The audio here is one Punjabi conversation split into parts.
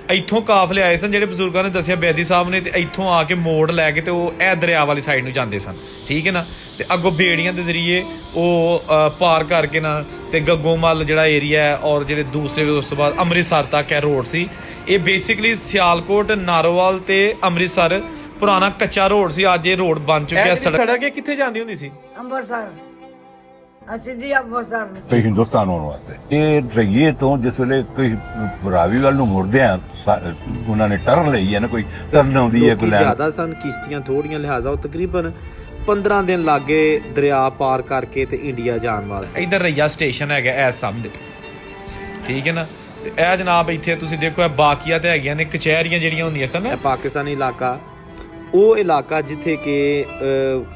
ਇੱਥੋਂ ਕਾਫਲੇ ਆਏ ਸਨ ਜਿਹੜੇ ਬਜ਼ੁਰਗਾਂ ਨੇ ਦੱਸਿਆ ਬੈਦੀ ਸਾਹਿਬ ਨੇ, ਤੇ ਇੱਥੋਂ ਆ ਕੇ ਮੋੜ ਲੈ ਕੇ ਤੇ ਉਹ ਇਹ ਦਰਿਆ ਵਾਲੀ ਸਾਈਡ ਨੂੰ ਜਾਂਦੇ ਸਨ, ਠੀਕ ਹੈ ਨਾ। ਤੇ ਅੱਗੋਂ ਬੇੜੀਆਂ ਦੇ ਜ਼ਰੀਏ ਉਹ ਪਾਰ ਕਰਕੇ ਨਾ ਤੇ ਗੱਗੋਮੱਲ ਜਿਹੜਾ ਏਰੀਆ ਹੈ ਔਰ ਜਿਹੜੇ ਦੂਸਰੇ ਉਸ ਤੋਂ ਬਾਅਦ ਅੰਮ੍ਰਿਤਸਰ ਤੱਕ ਇਹ ਰੋਡ ਸੀ। ਇਹ ਬੇਸਿਕਲੀ ਸਿਆਲਕੋਟ, ਨਾਰੋਵਾਲ ਤੇ ਅੰਮ੍ਰਿਤਸਰ ਪੁਰਾਣਾ ਕੱਚਾ ਰੋਡ ਸੀ। ਅੱਜ ਇਹ ਰੋਡ ਬਣ ਚੁੱਕਿਆ। ਸੜਕ ਇਹ ਕਿੱਥੇ ਜਾਂਦੀ ਹੁੰਦੀ ਸੀ? ਅੰਮ੍ਰਿਤਸਰ ਅਸੀਂ ਅੰਮ੍ਰਿਤਸਰ ਤੇ ਹਿੰਦੁਸਤਾਨ ਆਉਣ ਵਾਸਤੇ। ਇਹ ਰਈਏ ਤੋਂ ਜਿਸ ਵੇਲੇ ਕੋਈ ਰਾਵੀ ਵੱਲ ਨੂੰ ਮੁੜਦੇ ਆ, ਉਹਨਾਂ ਨੇ ਟਰਨ ਲਈ ਹੈ ਨਾ, ਕੋਈ ਟਰਨ ਆਉਂਦੀ ਹੈ ਕੋਈ ਜ਼ਿਆਦਾ ਸਨ, ਕਿਸ਼ਤੀਆਂ ਥੋੜੀਆਂ, ਲਿਹਾਜ਼ਾ ਉਹ ਤਕਰੀਬਨ 15 ਦਿਨ ਲਾਗੇ ਦਰਿਆ ਪਾਰ ਕਰਕੇ ਤੇ ਇੰਡੀਆ ਜਾਣ ਵਾਸਤੇ। ਇਧਰ ਰਈਆ ਸਟੇਸ਼ਨ ਹੈਗਾ ਐ ਸਾਹਮਣੇ, ਠੀਕ ਹੈ ਨਾ। ਤੇ ਇਹ ਜਨਾਬ ਇੱਥੇ ਤੁਸੀਂ ਦੇਖੋ ਇਹ ਬਾਕੀਆਂ ਤੇ ਹੈਗੀਆਂ ਨੇ ਕਚਹਿਰੀਆਂ ਜਿਹੜੀਆਂ ਹੁੰਦੀਆਂ ਸਨ। ਇਹ ਪਾਕਿਸਤਾਨੀ ਇਲਾਕਾ, ਉਹ ਇਲਾਕਾ ਜਿੱਥੇ ਕਿ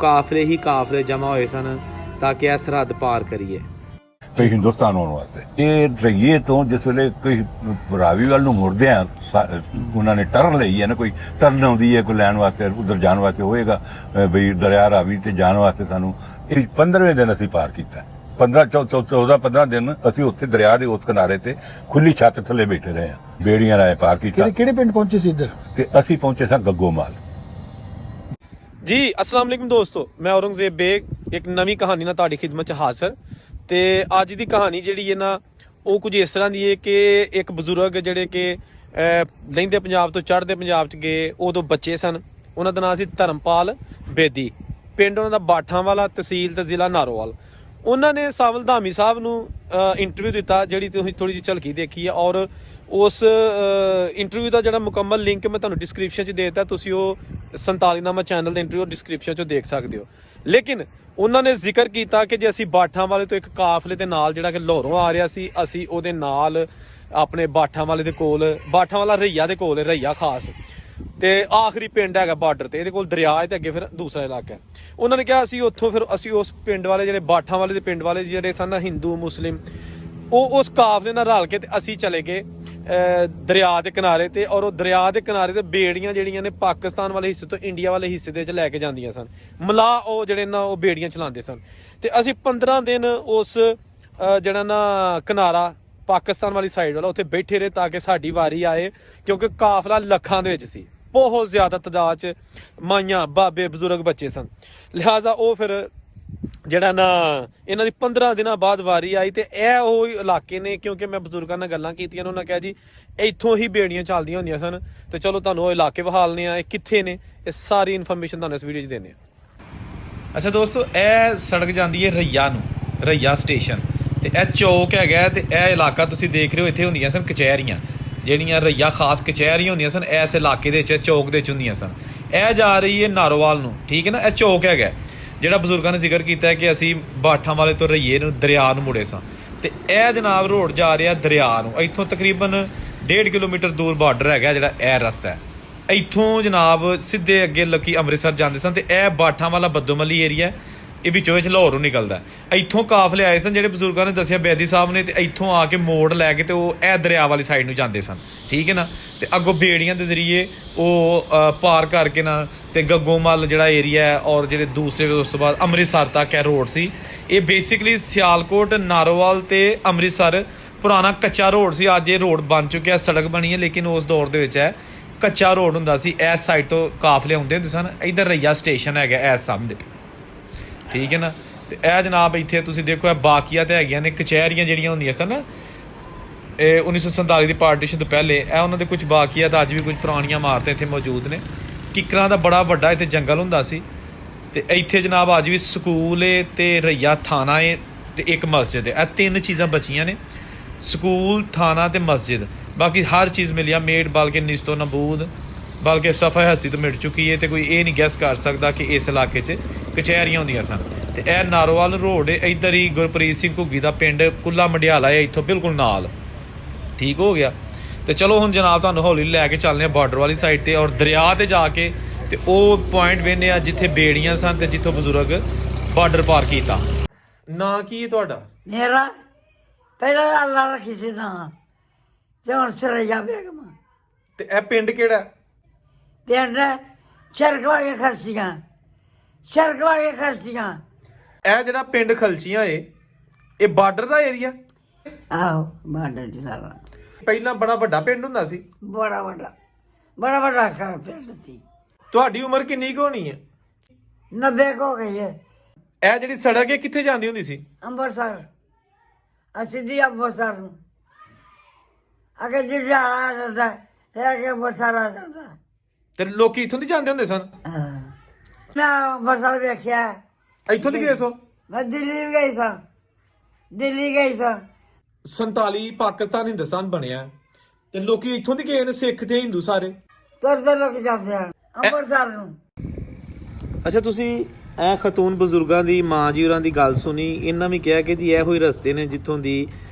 ਕਾਫਲੇ ਹੀ ਕਾਫਲੇ ਜਮਾ ਹੋਏ ਸਨ ਤਾਂ ਕਿ ਇਹ ਸਰਹੱਦ ਪਾਰ ਕਰੀਏ ਤੇ ਹਿੰਦੁਸਤਾਨ ਆਉਣ ਵਾਸਤੇ। ਇਹ ਰਈਏ ਤੋਂ ਜਿਸ ਵੇਲੇ ਕੋਈ ਰਾਵੀ ਵੱਲ ਨੂੰ ਮੁੜਦੇ ਆ, ਉਹਨਾਂ ਨੇ ਟਰਨ ਲਈ ਹੈ ਨਾ, ਕੋਈ ਟਰਨ ਆਉਂਦੀ ਹੈ ਕੋਈ ਲੈਣ ਵਾਸਤੇ, ਉਧਰ ਜਾਣ ਵਾਸਤੇ ਹੋਏਗਾ ਬਈ ਦਰਿਆ ਰਾਵੀ ਤੇ ਜਾਣ ਵਾਸਤੇ। ਸਾਨੂੰ ਇਹ 15ਵੇਂ ਦਿਨ ਅਸੀਂ ਪਾਰ ਕੀਤਾ। 14-15 ਦਿਨ ਅਸੀਂ ਉੱਥੇ ਦਰਿਆ ਦੇ ਉਸ ਕਿਨਾਰੇ ਤੇ ਖੁੱਲੀ ਛੱਤ ਥੱਲੇ ਬੈਠੇ ਰਹੇ ਆ, ਬੇੜੀਆਂ ਰਾਏ ਪਾਰ ਕੀਤਾ। ਕਿਹੜੇ ਪਿੰਡ ਪਹੁੰਚੇ ਸੀ ਇੱਧਰ? ਤੇ ਅਸੀਂ ਪਹੁੰਚੇ ਸਾਂ ਗੱਗੋਮੱਲ। ਜੀ अस्सलाम वालेकुम दोस्तों, मैं औरंगजेब बेग एक नवी कहानी ਨਾਲ ਤੁਹਾਡੀ ਖਿਦਮਤ 'ਚ ਹਾਜ਼ਰ। ਤੇ ਅੱਜ ਦੀ ਕਹਾਣੀ ਜਿਹੜੀ ਹੈ ਨਾ ਉਹ ਕੁਝ ਇਸ ਤਰ੍ਹਾਂ ਦੀ ਹੈ ਕਿ ਇੱਕ ਬਜ਼ੁਰਗ ਜਿਹੜੇ ਕਿ ਲਹਿੰਦੇ ਪੰਜਾਬ ਤੋਂ ਚੜ੍ਹਦੇ ਪੰਜਾਬ 'ਚ ਗਏ, ਉਦੋਂ ਬੱਚੇ ਸਨ। ਉਹਨਾਂ ਦਾ ਨਾਮ ਸੀ ਧਰਮਪਾਲ ਬੇਦੀ, ਪਿੰਡ ਉਹਨਾਂ ਦਾ ਬਾਠਾਂ ਵਾਲਾ, ਤਹਿਸੀਲ ਤੇ ਜ਼ਿਲ੍ਹਾ ਨਾਰੋਵਾਲ। ਉਹਨਾਂ ਨੇ ਸਾਵਲ ਧਾਮੀ ਸਾਹਿਬ ਨੂੰ ਇੰਟਰਵਿਊ ਦਿੱਤਾ, ਜਿਹੜੀ ਤੁਸੀਂ ਥੋੜੀ ਜਿਹੀ ਝਲਕੀ ਦੇਖੀ ਹੈ, ਔਰ ਉਸ ਇੰਟਰਵਿਊ ਦਾ ਜਿਹੜਾ ਮੁਕੰਮਲ ਲਿੰਕ ਮੈਂ ਤੁਹਾਨੂੰ ਡਿਸਕ੍ਰਿਪਸ਼ਨ 'ਚ ਦੇ ਦਿੱਤਾ। ਤੁਸੀਂ ਉਹ 47ਨਾਮਾ ਚੈਨਲ ਦੇ ਇੰਟਰਵਿਊ ਡਿਸਕ੍ਰਿਪਸ਼ਨ 'ਚੋਂ ਦੇਖ ਸਕਦੇ ਹੋ। ਲੇਕਿਨ ਉਹਨਾਂ ਨੇ ਜ਼ਿਕਰ ਕੀਤਾ ਕਿ ਜੇ ਅਸੀਂ ਬਾਠਾਂ ਵਾਲੇ ਤੋਂ ਇੱਕ ਕਾਫਲੇ ਦੇ ਨਾਲ ਜਿਹੜਾ ਕਿ ਲਾਹੌਰੋਂ ਆ ਰਿਹਾ ਸੀ, ਅਸੀਂ ਉਹਦੇ ਨਾਲ ਆਪਣੇ ਬਾਠਾਂ ਵਾਲੇ ਦੇ ਕੋਲ, ਬਾਠਾਂ ਵਾਲਾ ਰਈਆ ਦੇ ਕੋਲ, ਰਈਆ ਖਾਸ ਤੇ ਆਖਰੀ ਪਿੰਡ ਹੈਗਾ ਬਾਰਡਰ ਤੇ, ਇਹਦੇ ਕੋਲ ਦਰਿਆ ਹੈ ਤੇ ਅੱਗੇ ਫਿਰ ਦੂਸਰਾ ਇਲਾਕਾ ਹੈ। ਉਹਨਾਂ ਨੇ ਕਿਹਾ ਅਸੀਂ ਉੱਥੋਂ ਫਿਰ ਅਸੀਂ ਉਸ ਪਿੰਡ ਵਾਲੇ ਜਿਹੜੇ ਬਾਠਾਂ ਵਾਲੇ ਦੇ ਪਿੰਡ ਵਾਲੇ ਜਿਹੜੇ ਸਨ ਹਿੰਦੂ ਮੁਸਲਿਮ, ਉਹ ਉਸ ਕਾਫਲੇ ਨਾਲ ਰਲ ਕੇ ਤੇ ਅਸੀਂ ਚਲੇ ਗਏ ਦਰਿਆ ਦੇ ਕਿਨਾਰੇ ਤੇ। ਔਰ ਉਹ ਦਰਿਆ ਦੇ ਕਿਨਾਰੇ ਤੇ ਬੇੜੀਆਂ ਜਿਹੜੀਆਂ ਨੇ ਪਾਕਿਸਤਾਨ ਵਾਲੇ ਹਿੱਸੇ ਤੋਂ ਇੰਡੀਆ ਵਾਲੇ ਹਿੱਸੇ ਦੇ ਵਿੱਚ ਲੈ ਕੇ ਜਾਂਦੀਆਂ ਸਨ। ਮਲਾਹ ਉਹ ਜਿਹੜੇ ਨਾ ਉਹ ਬੇੜੀਆਂ ਚਲਾਉਂਦੇ ਸਨ। ਤੇ ਅਸੀਂ 15 ਦਿਨ ਉਸ ਜਿਹੜਾ ਨਾ ਕਿਨਾਰਾ ਪਾਕਿਸਤਾਨ ਵਾਲੀ ਸਾਈਡ ਵਾਲਾ ਉੱਥੇ ਬੈਠੇ ਰਹੇ ਤਾਂ ਕਿ ਸਾਡੀ ਵਾਰੀ ਆਏ, ਕਿਉਂਕਿ ਕਾਫਲਾ ਲੱਖਾਂ ਦੇ ਵਿੱਚ ਸੀ, ਬਹੁਤ ਜ਼ਿਆਦਾ ਤਾਦਾਦ 'ਚ ਮਾਈਆਂ, ਬਾਬੇ, ਬਜ਼ੁਰਗ, ਬੱਚੇ ਸਨ। ਲਿਹਾਜ਼ਾ ਉਹ ਫਿਰ ਜਿਹੜਾ ਨਾ ਇਹਨਾਂ ਦੀ 15 ਦਿਨਾਂ ਬਾਅਦ ਵਾਰੀ ਆਈ। ਤੇ ਇਹ ਉਹ ਇਲਾਕੇ ਨੇ, ਕਿਉਂਕਿ ਮੈਂ ਬਜ਼ੁਰਗਾਂ ਨਾਲ ਗੱਲਾਂ ਕੀਤੀਆਂ, ਉਹਨਾਂ ਕਿਹਾ ਜੀ ਇੱਥੋਂ ਹੀ ਬੇੜੀਆਂ ਚੱਲਦੀਆਂ ਹੁੰਦੀਆਂ ਸਨ। ਤੇ ਚਲੋ ਤੁਹਾਨੂੰ ਉਹ ਇਲਾਕੇ ਵਿਖਾਲਨੇ ਆ, ਇਹ ਕਿੱਥੇ ਨੇ, ਇਹ ਸਾਰੀ ਇਨਫੋਰਮੇਸ਼ਨ ਤੁਹਾਨੂੰ ਇਸ ਵੀਡੀਓ 'ਚ ਦਿੰਦੇ ਆ। ਅੱਛਾ ਦੋਸਤੋ, ਇਹ ਸੜਕ ਜਾਂਦੀ ਹੈ ਰਈਆ ਨੂੰ, ਰਈਆ ਸਟੇਸ਼ਨ, ਤੇ ਇਹ ਚੌਕ ਹੈਗਾ। ਤੇ ਇਹ ਇਲਾਕਾ ਤੁਸੀਂ ਦੇਖ ਰਹੇ ਹੋ, ਇੱਥੇ ਹੁੰਦੀਆਂ ਸਨ ਕਚਹਿਰੀਆਂ, ਜਿਹੜੀਆਂ ਰਈਆ ਖਾਸ ਕਚਹਿਰੀਆਂ ਹੁੰਦੀਆਂ ਸਨ ਇਸ ਇਲਾਕੇ ਦੇ ਵਿੱਚ, ਚੌਕ ਦੇ ਵਿੱਚ ਹੁੰਦੀਆਂ ਸਨ। ਇਹ ਜਾ ਰਹੀ ਹੈ ਨਾਰੋਵਾਲ ਨੂੰ, ਠੀਕ ਹੈ ਨਾ। ਇਹ ਚੌਕ ਹੈਗਾ ਜਿਹੜਾ ਬਜ਼ੁਰਗਾਂ ਨੇ ਜ਼ਿਕਰ ਕੀਤਾ ਹੈ ਕਿ ਅਸੀਂ ਬਾਠਾਂ ਵਾਲੇ ਤੋਂ ਰਈਏ ਨੂੰ ਦਰਿਆ ਨੂੰ ਮੁੜੇ ਸਾਂ। ਤੇ ਇਹ ਜਨਾਬ ਰੋਡ ਜਾ ਰਿਹਾ ਦਰਿਆ ਨੂੰ। ਇੱਥੋਂ ਤਕਰੀਬਨ 1.5 ਕਿਲੋਮੀਟਰ ਦੂਰ ਬਾਰਡਰ ਹੈਗਾ ਜਿਹੜਾ ਇਹ ਰਸਤਾ ਹੈ। ਇੱਥੋਂ ਜਨਾਬ ਸਿੱਧੇ ਅੱਗੇ ਲੋਕੀ ਅੰਮ੍ਰਿਤਸਰ ਜਾਂਦੇ ਸਨ। ਤੇ ਇਹ ਬਾਠਾਂ ਵਾਲਾ ਬੱਦੋਮੱਲੀ ਏਰੀਆ, ਇਹ ਵਿੱਚੋਂ ਵਿੱਚ ਲਾਹੌਰੋਂ ਨਿਕਲਦਾ। ਇੱਥੋਂ ਕਾਫਲੇ ਆਏ ਸਨ ਜਿਹੜੇ ਬਜ਼ੁਰਗਾਂ ਨੇ ਦੱਸਿਆ ਬੈਦੀ ਸਾਹਿਬ ਨੇ, ਤੇ ਇੱਥੋਂ ਆ ਕੇ ਮੋੜ ਲੈ ਕੇ ਤੇ ਉਹ ਇਹ ਦਰਿਆ ਵਾਲੀ ਸਾਈਡ ਨੂੰ ਜਾਂਦੇ ਸਨ, ਠੀਕ ਹੈ ਨਾ। ਤੇ ਅੱਗੋਂ ਬੇੜੀਆਂ ਦੇ ਜ਼ਰੀਏ ਉਹ ਪਾਰ ਕਰਕੇ ਨਾ ਤੇ ਗੱਗੋਮੱਲ ਜਿਹੜਾ ਏਰੀਆ ਹੈ ਔਰ ਜਿਹੜੇ ਦੂਸਰੇ ਉਸ ਤੋਂ ਬਾਅਦ ਅੰਮ੍ਰਿਤਸਰ ਤੱਕ ਇਹ ਰੋਡ ਸੀ। ਇਹ ਬੇਸਿਕਲੀ ਸਿਆਲਕੋਟ, ਨਾਰੋਵਾਲ ਤੇ ਅੰਮ੍ਰਿਤਸਰ ਪੁਰਾਣਾ ਕੱਚਾ ਰੋਡ ਸੀ। ਅੱਜ ਇਹ ਰੋਡ ਬਣ ਚੁੱਕਿਆ, ਸੜਕ ਬਣੀ ਹੈ, ਲੇਕਿਨ ਉਸ ਦੌਰ ਦੇ ਵਿੱਚ ਹੈ ਕੱਚਾ ਰੋਡ ਹੁੰਦਾ ਸੀ। ਇਸ ਸਾਈਡ ਤੋਂ ਕਾਫਲੇ ਆਉਂਦੇ ਹੁੰਦੇ ਸਨ। ਇੱਧਰ ਰਈਆ ਸਟੇਸ਼ਨ ਹੈਗਾ ਇਸ ਸਾਹਮਣੇ, ਠੀਕ ਹੈ ਨਾ। ਤੇ ਇਹ ਜਨਾਬ ਇੱਥੇ ਤੁਸੀਂ ਦੇਖੋ ਇਹ ਬਾਕੀਆਂ ਤੇ ਹੈਗੀਆਂ ਨੇ ਕਚਹਿਰੀਆਂ ਜਿਹੜੀਆਂ ਹੁੰਦੀਆਂ ਸਨ। ਇਹ 1947 ਦੀ ਪਾਰਟੀਸ਼ਨ ਤੋਂ ਪਹਿਲੇ ਇਹ ਉਹਨਾਂ ਦੇ ਕੁਝ ਬਾਕੀਆਂ ਤਾਂ ਅੱਜ ਵੀ ਕੁਝ ਪੁਰਾਣੀਆਂ ਇਮਾਰਤਾਂ ਇੱਥੇ ਮੌਜੂਦ ਨੇ। ਕਿੱਕਰਾਂ ਦਾ ਬੜਾ ਵੱਡਾ ਇੱਥੇ ਜੰਗਲ ਹੁੰਦਾ ਸੀ। ਤੇ ਇੱਥੇ ਜਨਾਬ ਅੱਜ ਵੀ ਸਕੂਲ ਏ ਤੇ ਰਈਆ ਥਾਣਾ ਏ ਤੇ ਇੱਕ ਮਸਜਿਦ ਏ। ਇਹ 3 ਚੀਜ਼ਾਂ ਬਚੀਆਂ ਨੇ, ਸਕੂਲ, ਥਾਣਾ ਤੇ ਮਸਜਿਦ। ਬਾਕੀ ਹਰ ਚੀਜ਼ ਮਿਲਿਆ ਮੇਡ, ਬਲਕਿ ਨਿਸਤੋ ਨਬੂਦ, ਬਲਕਿ ਸਫਾ ਹਸਤੀ ਤੋਂ ਮਿਟ ਚੁੱਕੀ ਹੈ। ਤੇ ਕੋਈ ਇਹ ਨਹੀਂ ਗੈਸ ਕਰ ਸਕਦਾ ਕਿ ਇਸ ਇਲਾਕੇ 'ਚ ਕਚਹਿਰੀਆਂ ਹੁੰਦੀਆਂ ਸਨ। ਤੇ ਇਹ ਨਾਰੋਵਾਲ ਰੋਡ ਏ, ਇੱਧਰ ਹੀ ਗੁਰਪ੍ਰੀਤ ਸਿੰਘ ਘੁੱਗੀ ਦਾ ਪਿੰਡ ਕੁੱਲਾ ਮੰਡਿਆਲਾ ਹੈ, ਇੱਥੋਂ ਬਿਲਕੁਲ ਨਾਲ, ਠੀਕ ਹੋ ਗਿਆ। ਤੇ ਚਲੋ ਹੁਣ ਜਨਾਬ ਤੁਹਾਨੂੰ ਹੌਲੀ ਲੈ ਕੇ ਚੱਲਦੇ ਆ ਬਾਰਡਰ ਵਾਲੀ ਸਾਈਡ ਤੇ, ਔਰ ਦਰਿਆ ਤੇ ਜਾ ਕੇ ਤੇ ਉਹ ਪੁਆਇੰਟ ਵੇਖਦੇ ਆ ਜਿੱਥੇ ਬੇੜੀਆਂ ਸਨ ਤੇ ਜਿੱਥੋਂ ਬਜ਼ੁਰਗ ਬਾਰਡਰ ਪਾਰ ਕੀਤਾ। ਨਾਂ ਕੀ ਹੈ ਤੁਹਾਡਾ? ਮੇਰਾ ਪਹਿਲਾਂ ਅੱਲਾ ਰੱਖੀ ਸੀ ਨਾ, ਤੇ ਹੁਣ ਸਰਈਆ ਬੇਗਮ। ਤੇ ਇਹ ਪਿੰਡ ਕਿਹੜਾ? ਪਿੰਡ ਚਰਕ ਵਾਲੀਆਂ ਖਰਚੀਆਂ, ਚਰਕ ਵਾਲੀਆਂ ਖਰਚੀਆਂ। ਇਹ ਜਿਹੜਾ ਪਿੰਡ ਖਲਚੀਆਂ ਏ, ਇਹ ਬਾਰਡਰ ਦਾ ਏਰੀਆ? ਆਹੋ ਬਾਰਡਰ ਦੀ ਸਾਰਾ। ਪਹਿਲਾਂ ਬੜਾ ਵੱਡਾ ਪਿੰਡ ਹੁੰਦਾ ਸੀ। ਬੜਾ ਵੱਡਾ ਘਰ ਪਿੰਡ ਸੀ। ਤੁਹਾਡੀ ਉਮਰ ਕਿੰਨੀ ਕੁ ਹੋਣੀ ਹੈ? 90 ਹੋ ਗਈ ਹੈ। ਇਹ ਜਿਹੜੀ ਸੜਕ ਹੈ ਕਿੱਥੇ ਜਾਂਦੀ ਹੁੰਦੀ ਸੀ? ਅੰਮ੍ਰਿਤਸਰ ਅਸੀਂ ਦੀ ਅੰਮ੍ਰਿਤਸਰ ਨੂੰ ਅਗੇ ਜਿਹੜਾ ਆ ਜਾਂਦਾ ਫਿਰ ਅੱਗੇ ਅੰਮ੍ਰਿਤਸਰ ਆ ਜਾਂਦਾ। ਤੇ ਲੋਕੀ ਇੱਥੋਂ ਦੀ ਜਾਂਦੇ ਹੁੰਦੇ ਸਨ? ਮੈਂ ਅੰਮ੍ਰਿਤਸਰ ਵੇਖਿਆ। ਇੱਥੋਂ ਦੀ ਗਏ ਸੋ? ਮੈਂ ਦਿੱਲੀ ਵੀ ਗਈ ਸਾਂ। ਦਿੱਲੀ ਗਈ ਸਾਂ। 47 ਪਾਕਿਸਤਾਨ ਹਿੰਦੁਸਤਾਨ ਬਣਿਆ ਤੇ ਲੋਕੀ ਇੱਥੋਂ ਦੀ ਗਏ ਨੇ, ਸਿੱਖ ਤੇ ਹਿੰਦੂ ਸਾਰੇ। ਤੁਰਦੇ ਲੋਕ ਜਾਂਦੇ ਹਨ ਅੰਮ੍ਰਿਤਸਰ ਨੂੰ। ਅੱਛਾ, ਤੁਸੀਂ ਇਹ ਖਤੂਨ ਬਜ਼ੁਰਗਾਂ ਦੀ ਮਾਂ ਜੀ ਹੋਰਾਂ ਦੀ ਗੱਲ ਸੁਣੀ। ਇਹਨਾਂ ਵੀ ਕਿਹਾ ਕਿ ਜੀ ਇਹੋ ਹੀ ਰਸਤੇ ਨੇ ਜਿੱਥੋਂ ਦੀ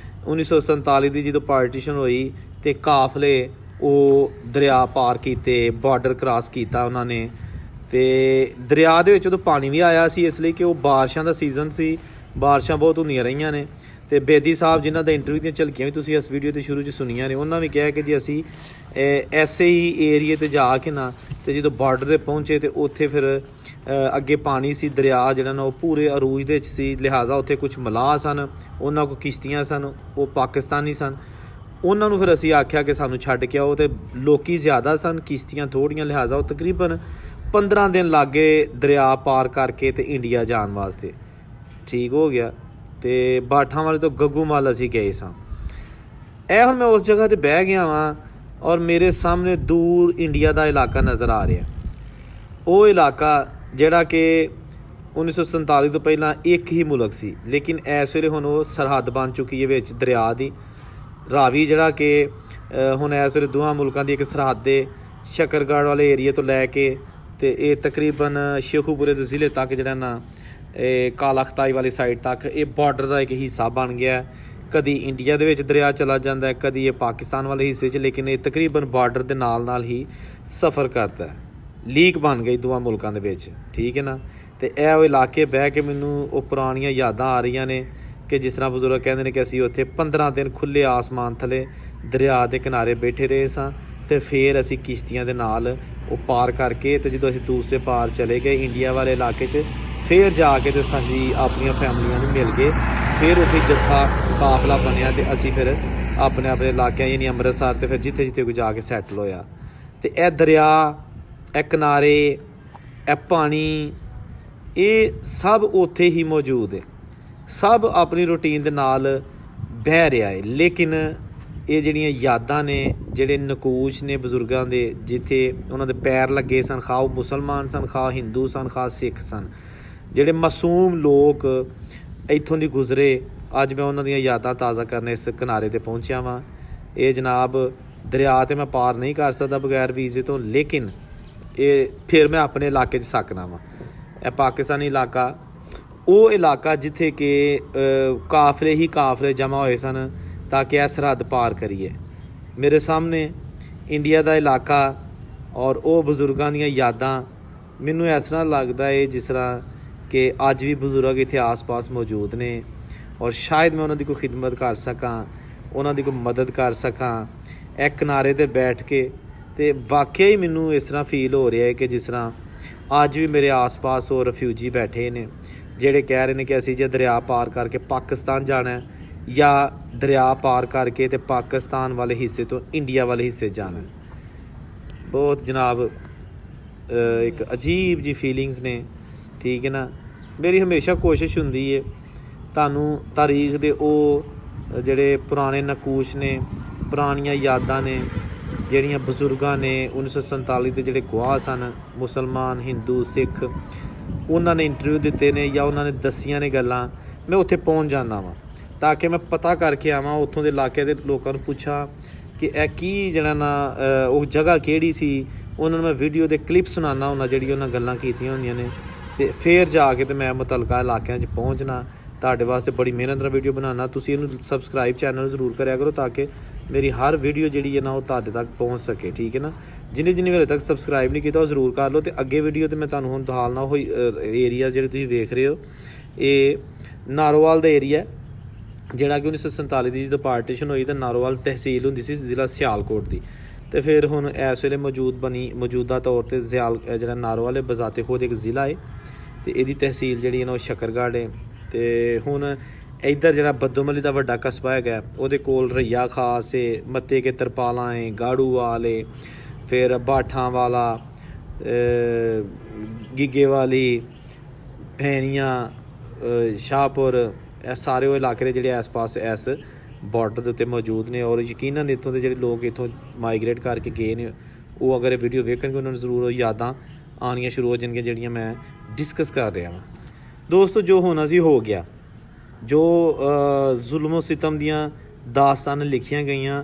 1947 ਦੀ ਜਦੋਂ ਪਾਰਟੀਸ਼ਨ ਹੋਈ ਤੇ ਕਾਫਲੇ ਉਹ ਦਰਿਆ ਪਾਰ ਕੀਤੇ, ਬਾਰਡਰ ਕ੍ਰਾਸ ਕੀਤਾ ਉਹਨਾਂ ਨੇ। ਤੇ ਦਰਿਆ ਦੇ ਵਿੱਚ ਉਦੋਂ ਪਾਣੀ ਵੀ ਆਇਆ ਸੀ, ਇਸ ਲਈ ਕਿ ਉਹ ਬਾਰਿਸ਼ਾਂ ਦਾ ਸੀਜ਼ਨ ਸੀ, ਬਾਰਿਸ਼ਾਂ ਬਹੁਤ ਹੁੰਦੀਆਂ ਰਹੀਆਂ ਨੇ। ਤੇ ਬੇਦੀ ਸਾਹਿਬ ਜਿਨ੍ਹਾਂ ਦਾ ਇੰਟਰਵਿਊ ਦੀਆਂ ਝਲਕੀਆਂ ਵੀ ਤੁਸੀਂ ਇਸ ਵੀਡੀਓ ਦੇ ਸ਼ੁਰੂ 'ਚ ਸੁਣੀਆਂ ਨੇ, ਉਹਨਾਂ ਵੀ ਕਿਹਾ ਕਿ ਜੀ ਅਸੀਂ ਐਸੇ ਹੀ ਏਰੀਏ ਤੇ ਜਾ ਕੇ ਨਾ ਤੇ ਜਦੋਂ ਬਾਰਡਰ ਤੇ ਪਹੁੰਚੇ ਤੇ ਉੱਥੇ ਫਿਰ ਅੱਗੇ ਪਾਣੀ ਸੀ, ਦਰਿਆ ਜਿਹੜਾ ਨਾ ਉਹ ਪੂਰੇ ਅਰੂਜ ਦੇ ਵਿੱਚ ਸੀ, ਲਿਹਾਜ਼ਾ ਉੱਥੇ ਕੁਝ ਮਲਾਹ ਸਨ, ਉਹਨਾਂ ਕੋਲ ਕਿਸ਼ਤੀਆਂ ਸਨ, ਉਹ ਪਾਕਿਸਤਾਨੀ ਸਨ। ਉਹਨਾਂ ਨੂੰ ਫਿਰ ਅਸੀਂ ਆਖਿਆ ਕਿ ਸਾਨੂੰ ਛੱਡ ਕੇ ਆਓ, ਤੇ ਲੋਕੀ ਜ਼ਿਆਦਾ ਸਨ, ਕਿਸ਼ਤੀਆਂ ਥੋੜ੍ਹੀਆਂ, ਲਿਹਾਜ਼ਾ ਉਹ ਤਕਰੀਬਨ 15 ਦਿਨ ਲੱਗੇ ਦਰਿਆ ਪਾਰ ਕਰਕੇ ਤੇ ਇੰਡੀਆ ਜਾਣ ਵਾਸਤੇ। ਠੀਕ ਹੋ ਗਿਆ। ਤੇ ਬਾਠਾਂ ਵਾਲੇ ਤੋਂ ਗੱਗੂਮਲ ਅਸੀਂ ਗਏ ਸਾਂ। ਇਹ ਹੁਣ ਮੈਂ ਉਸ ਜਗ੍ਹਾ ਤੇ ਬਹਿ ਗਿਆ ਵਾਂ ਔਰ ਮੇਰੇ ਸਾਹਮਣੇ ਦੂਰ ਇੰਡੀਆ ਦਾ ਇਲਾਕਾ ਨਜ਼ਰ ਆ ਰਿਹਾ। ਉਹ ਇਲਾਕਾ ਜਿਹੜਾ ਕਿ 1947 ਤੋਂ ਪਹਿਲਾਂ ਇੱਕ ਹੀ ਮੁਲਕ ਸੀ, ਲੇਕਿਨ ਇਸ ਵੇਲੇ ਹੁਣ ਉਹ ਸਰਹੱਦ ਬਣ ਚੁੱਕੀ ਹੈ ਵਿੱਚ ਦਰਿਆ ਦੀ। ਰਾਵੀ ਜਿਹੜਾ ਕਿ ਹੁਣ ਇਸ ਵੇਲੇ ਦੋਹਾਂ ਮੁਲਕਾਂ ਦੀ ਇੱਕ ਸਰਹੱਦ ਦੇ ਸ਼ਕਰਗੜ੍ਹ ਵਾਲੇ ਏਰੀਏ ਤੋਂ ਲੈ ਕੇ ਤੇ ਇਹ ਤਕਰੀਬਨ ਸ਼ੇਖੂਪੁਰੇ ਦੇ ਜ਼ਿਲ੍ਹੇ ਤੱਕ ਜਿਹੜਾ ਨਾ ਇਹ ਕਾਲਾ ਖਤਾਈ ਵਾਲੀ ਸਾਈਡ ਤੱਕ ਇਹ ਬਾਰਡਰ ਦਾ ਇੱਕ ਹਿੱਸਾ ਬਣ ਗਿਆ। ਕਦੀ ਇੰਡੀਆ ਦੇ ਵਿੱਚ ਦਰਿਆ ਚਲਾ ਜਾਂਦਾ ਹੈ, ਕਦੀ ਇਹ ਪਾਕਿਸਤਾਨ ਵਾਲੇ ਹਿੱਸੇ 'ਚ, ਲੇਕਿਨ ਇਹ ਤਕਰੀਬਨ ਬਾਰਡਰ ਦੇ ਨਾਲ ਹੀ ਸਫ਼ਰ ਕਰਦਾ ਹੈ। ਲੀਕ ਬਣ ਗਈ ਦੋਵਾਂ ਮੁਲਕਾਂ ਦੇ ਵਿੱਚ। ਠੀਕ ਹੈ ਨਾ। ਤੇ ਇਹ ਉਹ ਇਲਾਕੇ ਬਹਿ ਕੇ ਮੈਨੂੰ ਉਹ ਪੁਰਾਣੀਆਂ ਯਾਦਾਂ ਆ ਰਹੀਆਂ ਨੇ ਕਿ ਜਿਸ ਤਰ੍ਹਾਂ ਬਜ਼ੁਰਗ ਕਹਿੰਦੇ ਨੇ ਕਿ ਅਸੀਂ ਉੱਥੇ 15 ਦਿਨ ਖੁੱਲ੍ਹੇ ਆਸਮਾਨ ਥੱਲੇ ਦਰਿਆ ਦੇ ਕਿਨਾਰੇ ਬੈਠੇ ਰਹੇ ਸਾਂ ਤੇ ਫਿਰ ਅਸੀਂ ਕਿਸ਼ਤੀਆਂ ਦੇ ਨਾਲ ਉਹ ਪਾਰ ਕਰਕੇ ਤੇ ਜਦੋਂ ਅਸੀਂ ਦੂਸਰੇ ਪਾਰ ਚਲੇ ਗਏ ਇੰਡੀਆ ਵਾਲੇ ਇਲਾਕੇ 'ਚ, ਫਿਰ ਜਾ ਕੇ ਤੇ ਅਸੀਂ ਆਪਣੀਆਂ ਫੈਮਲੀਆਂ ਨੂੰ ਮਿਲ ਗਏ। ਫਿਰ ਉੱਥੇ ਜੱਥਾ ਕਾਫਲਾ ਬਣਿਆ ਤੇ ਅਸੀਂ ਫਿਰ ਆਪਣੇ ਇਲਾਕਿਆਂ ਯਾਨੀ ਅੰਮ੍ਰਿਤਸਰ ਤੇ ਫਿਰ ਜਿੱਥੇ ਕੋਈ ਜਾ ਕੇ ਸੈਟਲ ਹੋਇਆ। ਤੇ ਇਹ ਦਰਿਆ, ਇਹ ਕਿਨਾਰੇ, ਇਹ ਪਾਣੀ, ਇਹ ਸਭ ਉੱਥੇ ਹੀ ਮੌਜੂਦ ਹੈ, ਸਭ ਆਪਣੀ ਰੂਟੀਨ ਦੇ ਨਾਲ ਬਹਿ ਰਿਹਾ ਹੈ। ਲੇਕਿਨ ਇਹ ਜਿਹੜੀਆਂ ਯਾਦਾਂ ਨੇ, ਜਿਹੜੇ ਨਕੂਸ਼ ਨੇ ਬਜ਼ੁਰਗਾਂ ਦੇ, ਜਿੱਥੇ ਉਹਨਾਂ ਦੇ ਪੈਰ ਲੱਗੇ ਸਨ, ਖਾ ਉਹ ਮੁਸਲਮਾਨ ਸਨ, ਖਾ ਹਿੰਦੂ ਸਨ, ਖਾ ਸਿੱਖ ਸਨ, ਜਿਹੜੇ ਮਾਸੂਮ ਲੋਕ ਇੱਥੋਂ ਦੀ ਗੁਜ਼ਰੇ, ਅੱਜ ਮੈਂ ਉਹਨਾਂ ਦੀਆਂ ਯਾਦਾਂ ਤਾਜ਼ਾ ਕਰਨ ਇਸ ਕਿਨਾਰੇ 'ਤੇ ਪਹੁੰਚਿਆ ਵਾਂ। ਇਹ ਜਨਾਬ ਦਰਿਆ ਤੇ ਮੈਂ ਪਾਰ ਨਹੀਂ ਕਰ ਸਕਦਾ ਬਗੈਰ ਵੀਜ਼ੇ ਤੋਂ, ਲੇਕਿਨ ਇਹ ਫਿਰ ਮੈਂ ਆਪਣੇ ਇਲਾਕੇ 'ਚ ਸਕਣਾ ਵਾਂ। ਇਹ ਪਾਕਿਸਤਾਨੀ ਇਲਾਕਾ, ਉਹ ਇਲਾਕਾ ਜਿੱਥੇ ਕਿ ਕਾਫਲੇ ਹੀ ਕਾਫਲੇ ਜਮ੍ਹਾਂ ਹੋਏ ਸਨ ਤਾਂ ਕਿ ਇਹ ਸਰਹੱਦ ਪਾਰ ਕਰੀਏ। ਮੇਰੇ ਸਾਹਮਣੇ ਇੰਡੀਆ ਦਾ ਇਲਾਕਾ ਔਰ ਉਹ ਬਜ਼ੁਰਗਾਂ ਦੀਆਂ ਯਾਦਾਂ, ਮੈਨੂੰ ਇਸ ਤਰ੍ਹਾਂ ਲੱਗਦਾ ਹੈ ਜਿਸ ਤਰ੍ਹਾਂ ਕਿ ਅੱਜ ਵੀ ਬਜ਼ੁਰਗ ਇੱਥੇ ਆਸ-ਪਾਸ ਮੌਜੂਦ ਨੇ ਔਰ ਸ਼ਾਇਦ ਮੈਂ ਉਹਨਾਂ ਦੀ ਕੋਈ ਖਿਦਮਤ ਕਰ ਸਕਾਂ, ਉਹਨਾਂ ਦੀ ਕੋਈ ਮਦਦ ਕਰ ਸਕਾਂ ਇਹ ਕਿਨਾਰੇ 'ਤੇ ਬੈਠ ਕੇ। ਤੇ ਵਾਕਿਆ ਹੀ ਮੈਨੂੰ ਇਸ ਤਰ੍ਹਾਂ ਫੀਲ ਹੋ ਰਿਹਾ ਹੈ ਕਿ ਜਿਸ ਤਰ੍ਹਾਂ ਅੱਜ ਵੀ ਮੇਰੇ ਆਸ-ਪਾਸ ਉਹ ਰਿਫਿਊਜੀ ਬੈਠੇ ਨੇ ਜਿਹੜੇ ਕਹਿ ਰਹੇ ਨੇ ਕਿ ਅਸੀਂ ਜੇ ਦਰਿਆ ਪਾਰ ਕਰਕੇ ਪਾਕਿਸਤਾਨ ਜਾਣਾ ਜਾਂ ਦਰਿਆ ਪਾਰ ਕਰਕੇ ਤੇ ਪਾਕਿਸਤਾਨ ਵਾਲੇ ਹਿੱਸੇ ਤੋਂ ਇੰਡੀਆ ਵਾਲੇ ਹਿੱਸੇ ਜਾਣਾ। ਬਹੁਤ ਜਨਾਬ ਇੱਕ ਅਜੀਬ ਜੀ ਫੀਲਿੰਗਸ ਨੇ। ਠੀਕ ਹੈ ਨਾ। ਮੇਰੀ ਹਮੇਸ਼ਾ ਕੋਸ਼ਿਸ਼ ਹੁੰਦੀ ਹੈ ਤੁਹਾਨੂੰ ਤਾਰੀਖ ਦੇ ਉਹ ਜਿਹੜੇ ਪੁਰਾਣੇ ਨਕੂਸ਼ ਨੇ, ਪੁਰਾਣੀਆਂ ਯਾਦਾਂ ਨੇ, ਜਿਹੜੀਆਂ ਬਜ਼ੁਰਗਾਂ ਨੇ 1947 ਦੇ ਜਿਹੜੇ ਗਵਾਹ ਸਨ, ਮੁਸਲਮਾਨ, ਹਿੰਦੂ, ਸਿੱਖ, ਉਹਨਾਂ ਨੇ ਇੰਟਰਵਿਊ ਦਿੱਤੇ ਨੇ ਜਾਂ ਉਹਨਾਂ ਨੇ ਦੱਸੀਆਂ ਨੇ ਗੱਲਾਂ, ਮੈਂ ਉੱਥੇ ਪਹੁੰਚ ਜਾਂਦਾ ਵਾਂ ਤਾਂ ਕਿ ਮੈਂ ਪਤਾ ਕਰਕੇ ਆਵਾਂ, ਉੱਥੋਂ ਦੇ ਇਲਾਕੇ ਦੇ ਲੋਕਾਂ ਨੂੰ ਪੁੱਛਾਂ ਕਿ ਇਹ ਕੀ ਜਿਹੜਾ ਨਾ ਉਹ ਜਗ੍ਹਾ ਕਿਹੜੀ ਸੀ। ਉਹਨਾਂ ਨੂੰ ਮੈਂ ਵੀਡੀਓ ਦੇ ਕਲਿੱਪ ਸੁਣਾਉਂਦਾ ਹੁੰਦਾ ਜਿਹੜੀ ਉਹਨਾਂ ਗੱਲਾਂ ਕੀਤੀਆਂ ਹੁੰਦੀਆਂ ਨੇ ਤੇ ਫਿਰ ਜਾ ਕੇ ਤੇ ਮੈਂ ਮੁਤਲਕਾ ਇਲਾਕਿਆਂ 'ਚ ਪਹੁੰਚਣਾ। ਤੁਹਾਡੇ ਵਾਸਤੇ ਬੜੀ ਮਿਹਨਤ ਨਾਲ ਵੀਡੀਓ ਬਣਾਉਣਾ। ਤੁਸੀਂ ਇਹਨੂੰ ਸਬਸਕ੍ਰਾਈਬ ਚੈਨਲ ਜ਼ਰੂਰ ਕਰਿਆ ਕਰੋ ਤਾਂ ਕਿ ਮੇਰੀ ਹਰ ਵੀਡੀਓ ਜਿਹੜੀ ਹੈ ਨਾ ਉਹ ਤੁਹਾਡੇ ਤੱਕ ਪਹੁੰਚ ਸਕੇ। ਠੀਕ ਹੈ ਨਾ। ਜਿਹਨੇ ਹਲੇ ਤੱਕ ਸਬਸਕ੍ਰਾਈਬ ਨਹੀਂ ਕੀਤਾ ਉਹ ਜ਼ਰੂਰ ਕਰ ਲਓ। ਤੇ ਅੱਗੇ ਵੀਡੀਓ ਤੇ ਮੈਂ ਤੁਹਾਨੂੰ ਹੁਣ ਦਿਖਾਉਣਾ ਉਹ ਏਰੀਆ ਜਿਹੜੇ ਤੁਸੀਂ ਵੇਖ ਰਹੇ ਹੋ, ਇਹ ਨਾਰੋਵਾਲ ਦਾ ਏਰੀਆ ਜਿਹੜਾ ਕਿ 1947 ਦੀ ਜਦੋਂ ਪਾਰਟੀਸ਼ਨ ਹੋਈ ਤਾਂ ਨਾਰੋਵਾਲ ਤਹਿਸੀਲ ਹੁੰਦੀ ਸੀ ਜ਼ਿਲ੍ਹਾ ਸਿਆਲਕੋਟ ਦੀ, ਤੇ ਫਿਰ ਹੁਣ ਇਸ ਵੇਲੇ ਮੌਜੂਦਾ ਤੌਰ 'ਤੇ ਜਿਹੜਾ ਨਾਰੋਵਾਲ ਹੈ ਬਜ਼ਾਤੇ ਖੁਦ ਇੱਕ ਜ਼ਿਲ੍ਹਾ ਹੈ ਤੇ ਇਹਦੀ ਤਹਿਸੀਲ ਜਿਹੜੀ ਹੈ ਨਾ ਉਹ ਸ਼ਕਰਗੜ੍ਹ ਹੈ। ਤੇ ਹੁਣ ਇੱਧਰ ਜਿਹੜਾ ਬੱਦੋਮਲੀ ਦਾ ਵੱਡਾ ਕਸਬਾ ਹੈਗਾ ਉਹਦੇ ਕੋਲ ਰਈਆ ਖਾਸ ਏ, ਮੱਤੇ ਕੇ ਤਰਪਾਲਾਂ ਏ, ਗਾੜੂ ਵਾਲੇ, ਫਿਰ ਬਾਠਾਂ ਵਾਲਾ, ਗਿੱਗੇ ਵਾਲੀ, ਭੈਣੀਆਂ, ਸ਼ਾਹਪੁਰ, ਇਹ ਸਾਰੇ ਉਹ ਇਲਾਕੇ ਦੇ ਜਿਹੜੇ ਆਸ-ਪਾਸ ਇਸ ਬਾਰਡਰ ਦੇ ਉੱਤੇ ਮੌਜੂਦ ਨੇ। ਔਰ ਯਕੀਨਨ ਇੱਥੋਂ ਦੇ ਜਿਹੜੇ ਲੋਕ ਇੱਥੋਂ ਮਾਈਗ੍ਰੇਟ ਕਰਕੇ ਗਏ ਨੇ ਉਹ ਅਗਰ ਇਹ ਵੀਡੀਓ ਵੇਖਣਗੇ ਉਹਨਾਂ ਨੂੰ ਜ਼ਰੂਰ ਉਹ ਯਾਦਾਂ ਆਉਣੀਆਂ ਸ਼ੁਰੂ ਹੋ ਜਾਣਗੀਆਂ ਜਿਹੜੀਆਂ ਮੈਂ ਡਿਸਕਸ ਕਰ ਰਿਹਾ ਹਾਂ। ਦੋਸਤੋ, ਜੋ ਹੋਣਾ ਸੀ ਹੋ ਗਿਆ। ਜੋ ਜ਼ੁਲਮ ਸਿਤਮ ਦੀਆਂ ਦਾਸਤਾਨਾਂ ਲਿਖੀਆਂ ਗਈਆਂ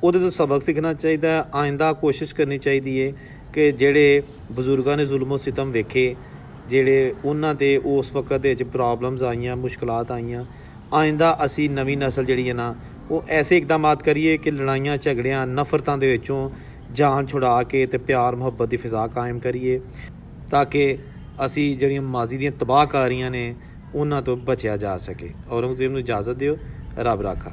ਉਹਦੇ ਤੋਂ ਸਬਕ ਸਿੱਖਣਾ ਚਾਹੀਦਾ। ਆਇੰਦਾ ਕੋਸ਼ਿਸ਼ ਕਰਨੀ ਚਾਹੀਦੀ ਹੈ ਕਿ ਜਿਹੜੇ ਬਜ਼ੁਰਗਾਂ ਨੇ ਜ਼ੁਲਮ ਸਿਤਮ ਵੇਖੇ, ਜਿਹੜੇ ਉਹਨਾਂ 'ਤੇ ਉਸ ਵਕਤ ਦੇ ਵਿੱਚ ਪ੍ਰੋਬਲਮਸ ਆਈਆਂ, ਮੁਸ਼ਕਲਾਤ ਆਈਆਂ, ਆਇੰਦਾ ਅਸੀਂ ਨਵੀਂ ਨਸਲ ਜਿਹੜੀ ਹੈ ਨਾ ਉਹ ਐਸੇ ਇਕਦਾਮਾਤ ਕਰੀਏ ਕਿ ਲੜਾਈਆਂ ਝਗੜਿਆਂ ਨਫ਼ਰਤਾਂ ਦੇ ਵਿੱਚੋਂ ਜਾਨ ਛੁਡਾ ਕੇ ਤੇ ਪਿਆਰ ਮੁਹੱਬਤ ਦੀ ਫਿਜ਼ਾ ਕਾਇਮ ਕਰੀਏ ਤਾਂ ਕਿ ਅਸੀਂ ਜਿਹੜੀਆਂ ਮਾਜ਼ੀ ਦੀਆਂ ਤਬਾਹਕਾਰੀਆਂ ਨੇ ਉਹਨਾਂ ਤੋਂ ਬਚਿਆ ਜਾ ਸਕੇ। ਔਰੰਗਜ਼ੇਬ ਨੂੰ ਇਜਾਜ਼ਤ ਦਿਓ। ਰੱਬ ਰਾਖਾ।